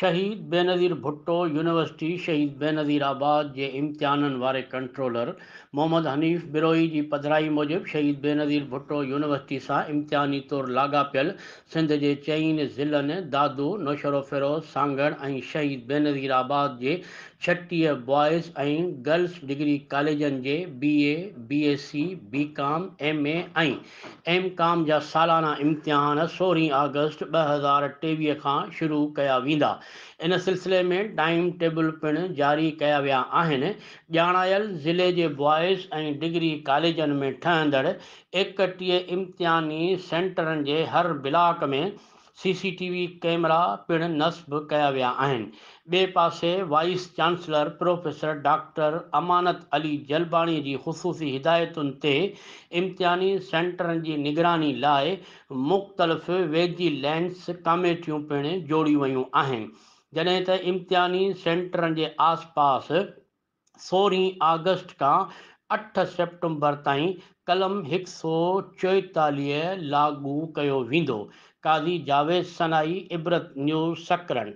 शहीद बेनज़ीर भुट्टो यूनिवर्सिटी शहीद बेनज़ीराबाद जे इम्तिहाननि वारे कंट्रोलर मोहम्मद हनीफ़ बिरोई जी पधिराई मूजिबि शहीद बेनज़ीर भुट्टो यूनिवर्सिटी सां इम्तिहानी तौरु लाॻापियल सिंध जे चइनि ज़िलनि दादू नौशरो फिरोज़ सांगड़ ऐं शहीद बेनज़ीराबाद जे 36 बॉइज़ ऐं गर्ल्स डिग्री कॉलेजनि जे BA BSc BCom MA ऐं MCom जा सालाना इम्तिहान 16 अगस्त 2023 खां शुरू कया वेंदा। इन सिलसिले में टाइम टेबल पिणु जारी कया विया आहिनि। ॼाणायल ज़िले जे बॉइज़ ऐं डिग्री कॉलेजनि में ठहंदड़ 31 इम्तिहानी सेंटरनि जे हर ब्लॉक में CCTV कैमरा पिणु नस्ब कया विया आहिनि। ॿिए पासे wise chancellor professor doctor Amanat Ali जलबाणी जी ख़ुसूसी हिदायतुनि ते इम्तिहानी सेंटरनि जी निगरानी लाइ मुख़्तलिफ़ विजिलेंस कमेटियूं पिणु जोड़ियूं वयूं आहिनि। जॾहिं त इम्तिहानी सेंटरनि जे आसपास 16 अगस्त खां 8 सेप्टेंबर ताईं कलम 144 लागू कयो वेंदो। काज़ी जावेद सनाई, इबरत न्यूज़ सकरन।